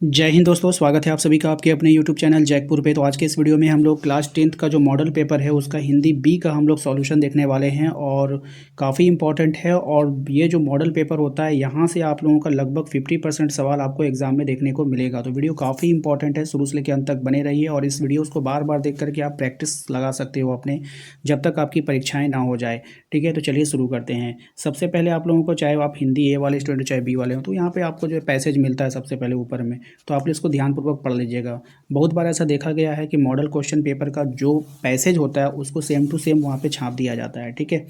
जय हिंद दोस्तों, स्वागत है आप सभी का आपके अपने YouTube चैनल जैकपुर पे। तो आज के इस वीडियो में हम लोग क्लास 10th का जो मॉडल पेपर है उसका हिंदी बी का हम लोग सॉल्यूशन देखने वाले हैं और काफ़ी इंपॉर्टेंट है। और ये जो मॉडल पेपर होता है यहाँ से आप लोगों का लगभग 50% सवाल आपको एग्जाम में देखने को मिलेगा। तो वीडियो काफ़ी इंपॉर्टेंट है, शुरू से लेकर अंत तक बने रहिए और इस वीडियोज़ को बार बार देख करके आप प्रैक्टिस लगा सकते हो अपने, जब तक आपकी परीक्षाएँ ना हो जाए। ठीक है, तो चलिए शुरू करते हैं। सबसे पहले आप लोगों को, चाहे आप हिंदी ए वाले स्टूडेंट चाहे बी वाले हो, तो यहाँ पे आपको जो पैसेज मिलता है सबसे पहले ऊपर में, तो आप इसको ध्यानपूर्वक पढ़ लीजिएगा। बहुत बार ऐसा देखा गया है कि मॉडल क्वेश्चन पेपर का जो पैसेज होता है उसको सेम टू सेम वहाँ पे छाप दिया जाता है। ठीक है,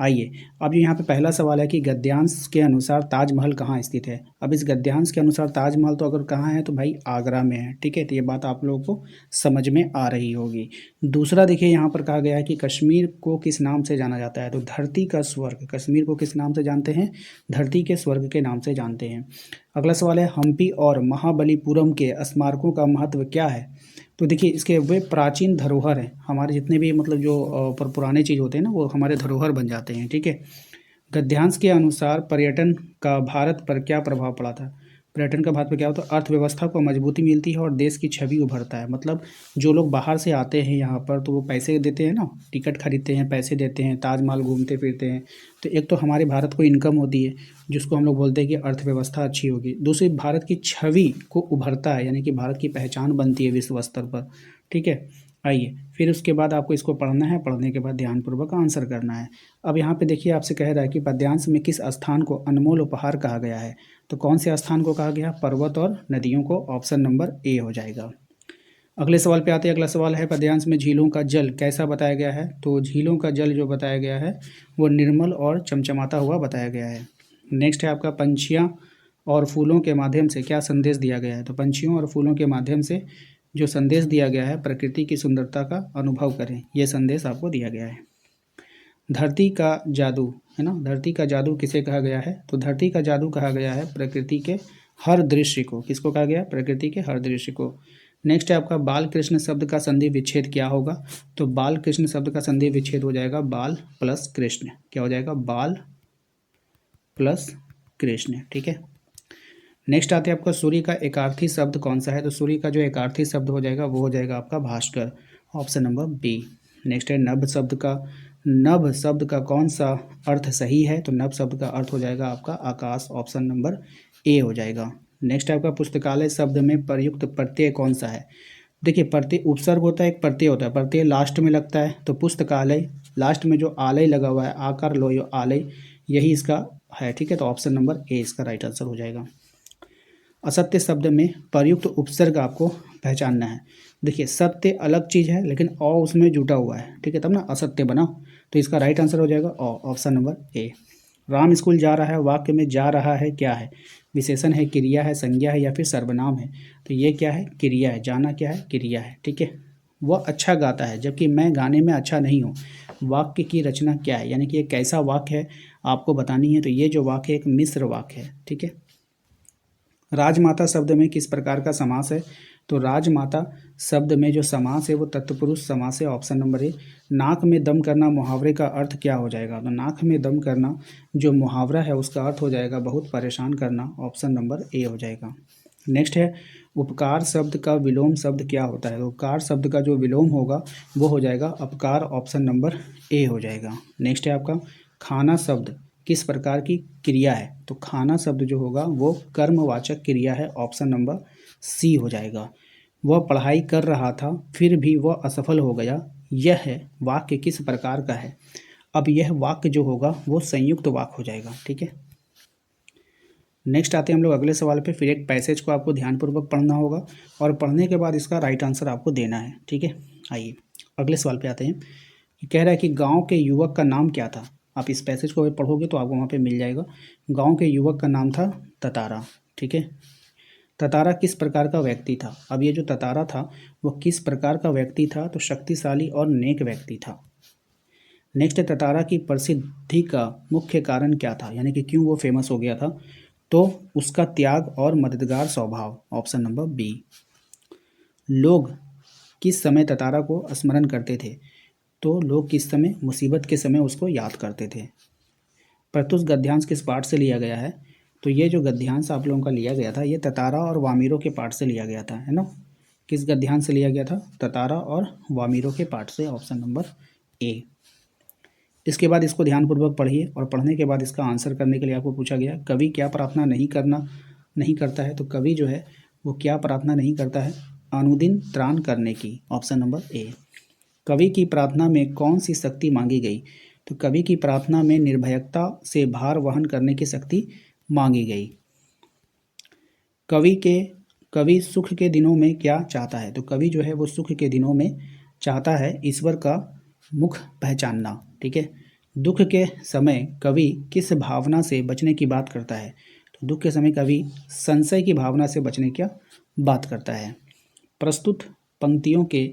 आइए अब यहाँ पे पहला सवाल है कि गद्यांश के अनुसार ताजमहल कहाँ स्थित है। अब इस गद्यांश के अनुसार ताजमहल तो अगर कहाँ है तो भाई आगरा में है। ठीक है, तो ये बात आप लोगों को समझ में आ रही होगी। दूसरा देखिए, यहाँ पर कहा गया है कि कश्मीर को किस नाम से जाना जाता है। तो धरती का स्वर्ग, कश्मीर को किस नाम से जानते हैं? धरती के स्वर्ग के नाम से जानते हैं। अगला सवाल है, हम्पी और महाबलीपुरम के स्मारकों का महत्व क्या है। तो देखिए, इसके वे प्राचीन धरोहर हैं। हमारे जितने भी मतलब जो पुराने चीज़ होते हैं ना, वो हमारे धरोहर बन जाते हैं। ठीक है, गद्यांश के अनुसार पर्यटन का भारत पर क्या प्रभाव पड़ा था। पर्यटन का भारत पर क्या होता है? अर्थव्यवस्था को मजबूती मिलती है और देश की छवि उभरता है। मतलब जो लोग बाहर से आते हैं यहाँ पर तो वो पैसे देते हैं ना, टिकट खरीदते हैं, पैसे देते हैं, ताजमहल घूमते फिरते हैं। तो एक तो हमारे भारत को इनकम होती है, जिसको हम लोग बोलते हैं कि अर्थव्यवस्था अच्छी होगी। दूसरी, भारत की छवि को उभरता है, यानी कि भारत की पहचान बनती है विश्व स्तर पर। ठीक है, आइए फिर उसके बाद आपको इसको पढ़ना है, पढ़ने के बाद ध्यानपूर्वक आंसर करना है। अब यहाँ पे देखिए, आपसे कह रहा है कि पद्यांश में किस स्थान को अनमोल उपहार कहा गया है। तो कौन से स्थान को कहा गया? पर्वत और नदियों को। ऑप्शन नंबर ए हो जाएगा। अगले सवाल पे आते हैं। अगला सवाल है, पद्यांश में झीलों का जल कैसा बताया गया है। तो झीलों का जल जो बताया गया है वो निर्मल और चमचमाता हुआ बताया गया है। नेक्स्ट है आपका, पंछियाँ और फूलों के माध्यम से क्या संदेश दिया गया है। तो पंछियों और फूलों के माध्यम से जो संदेश दिया गया है, प्रकृति की सुंदरता का अनुभव करें, ये संदेश आपको दिया गया है। धरती का जादू, है ना, धरती का जादू किसे कहा गया है। तो धरती का जादू कहा गया है प्रकृति के हर दृश्य को। किसको कहा गया? प्रकृति के हर दृश्य को। नेक्स्ट है आपका, बाल कृष्ण शब्द का संधि विच्छेद क्या होगा। तो बाल कृष्ण शब्द का संधि विच्छेद हो जाएगा बाल प्लस कृष्ण। क्या हो जाएगा? बाल प्लस कृष्ण। ठीक है, नेक्स्ट आते हैं आपका, सूर्य का एकार्थी शब्द कौन सा है। तो सूर्य का जो एकार्थी शब्द हो जाएगा वो हो जाएगा आपका Bhaskar. Option number B. Next है, नभ शब्द का कौन सा अर्थ सही है। तो नभ शब्द का अर्थ हो जाएगा आपका आकाश। ऑप्शन नंबर ए हो जाएगा। नेक्स्ट है आपका, पुस्तकालय शब्द में प्रयुक्त प्रत्यय कौन सा है। देखिए, प्रत्यय उपसर्ग होता है, एक प्रत्यय होता है। प्रत्यय लास्ट में लगता है, तो पुस्तकालय लास्ट में जो आलय लगा हुआ है, आकार लोयो आलय, यही इसका है। ठीक है, तो ऑप्शन नंबर ए इसका राइट आंसर हो जाएगा। असत्य शब्द में प्रयुक्त उपसर्ग आपको पहचानना है। देखिए, सत्य अलग चीज़ है लेकिन अ उसमें जुटा हुआ है। ठीक है, तब ना असत्य बना। तो इसका राइट आंसर हो जाएगा option number A. Ram school जा रहा है, वाक्य में जा रहा है क्या है। विशेषण है, क्रिया है, संज्ञा है या फिर सर्वनाम है। तो ये क्या है? क्रिया है। जाना क्या है? क्रिया है। ठीक है, वह अच्छा गाता है जबकि मैं गाने में अच्छा नहीं हूँ। वाक्य की रचना क्या है, यानी कि ये कैसा वाक्य है आपको बतानी है। तो ये जो वाक्य एक मिश्र वाक्य है। ठीक है, राजमाता शब्द में किस प्रकार का समास है। तो राजमाता शब्द में जो समास है वो तत्पुरुष समास है। Option number A. नाक में दम करना मुहावरे का अर्थ क्या हो जाएगा। तो नाक में दम करना जो मुहावरा है उसका अर्थ हो जाएगा बहुत परेशान करना। ऑप्शन नंबर ए हो जाएगा। नेक्स्ट है, उपकार शब्द का विलोम शब्द क्या होता है। तो उपकार शब्द का जो विलोम होगा वो हो जाएगा अपकार। ऑप्शन नंबर ए हो जाएगा। नेक्स्ट है आपका, खाना शब्द किस प्रकार की क्रिया है। तो खाना शब्द जो होगा वो कर्मवाचक क्रिया है। ऑप्शन नंबर सी हो जाएगा। वह पढ़ाई कर रहा था फिर भी वह असफल हो गया, यह है वाक्य किस प्रकार का है। अब यह वाक्य जो होगा वो संयुक्त वाक्य हो जाएगा। ठीक है, नेक्स्ट आते हैं हम लोग अगले सवाल पे। फिर एक पैसेज को आपको ध्यानपूर्वक पढ़ना होगा और पढ़ने के बाद इसका राइट आंसर आपको देना है। ठीक है, आइए अगले सवाल पे आते हैं। ये कह रहा है कि गांव के युवक का नाम क्या था। आप इस पैसेज को पढ़ोगे तो आपको वहाँ पे मिल जाएगा। गांव के युवक का नाम था ततारा। ठीक है, ततारा किस प्रकार का व्यक्ति था। अब ये जो ततारा था वो किस प्रकार का व्यक्ति था। तो शक्तिशाली और नेक व्यक्ति था। नेक्स्ट, ततारा की प्रसिद्धि का मुख्य कारण क्या था, यानी कि क्यों वो फेमस हो गया था। तो उसका त्याग और मददगार स्वभाव। Option number B. लोग किस समय ततारा को स्मरण करते थे। तो लोग किस समय? मुसीबत के समय उसको याद करते थे। प्रत्युष गद्यांश किस पाठ से लिया गया है। तो ये जो गद्यांश आप लोगों का लिया गया था ये ततारा और वामिरों के पाठ से लिया गया था, है ना। किस गद्यांश से लिया गया था? ततारा और वामिरों के पाठ से, ऑप्शन नंबर ए। इसके बाद इसको ध्यानपूर्वक पढ़िए और पढ़ने के बाद इसका आंसर करने के लिए आपको पूछा गया कवि क्या प्रार्थना नहीं करता है। तो कवि जो है वो क्या प्रार्थना नहीं करता है? अनुदिन त्राण करने की, ऑप्शन नंबर ए। कवि की प्रार्थना में कौन सी शक्ति मांगी गई? तो कवि की प्रार्थना में निर्भयता से भार वहन करने की शक्ति मांगी गई। कवि सुख के दिनों में क्या चाहता है? तो कवि जो है वो सुख के दिनों में चाहता है ईश्वर का मुख पहचानना, ठीक है। दुख के समय कवि किस भावना से बचने की बात करता है? तो दुख के समय कवि संशय की भावना से बचने की बात करता है। प्रस्तुत पंक्तियों के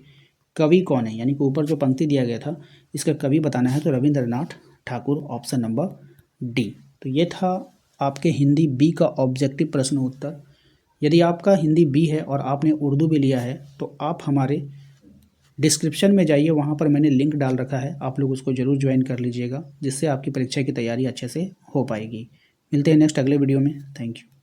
कवि कौन है? यानी कि ऊपर जो पंक्ति दिया गया था इसका कवि बताना है, तो Rabindranath Thakur, option number D. तो ये था आपके हिंदी बी का ऑब्जेक्टिव प्रश्न उत्तर। यदि आपका हिंदी बी है और आपने उर्दू भी लिया है तो आप हमारे डिस्क्रिप्शन में जाइए, वहाँ पर मैंने लिंक डाल रखा है, आप लोग उसको ज़रूर ज्वाइन कर लीजिएगा, जिससे आपकी परीक्षा की तैयारी अच्छे से हो पाएगी। मिलते हैं नेक्स्ट अगले वीडियो में। Thank you.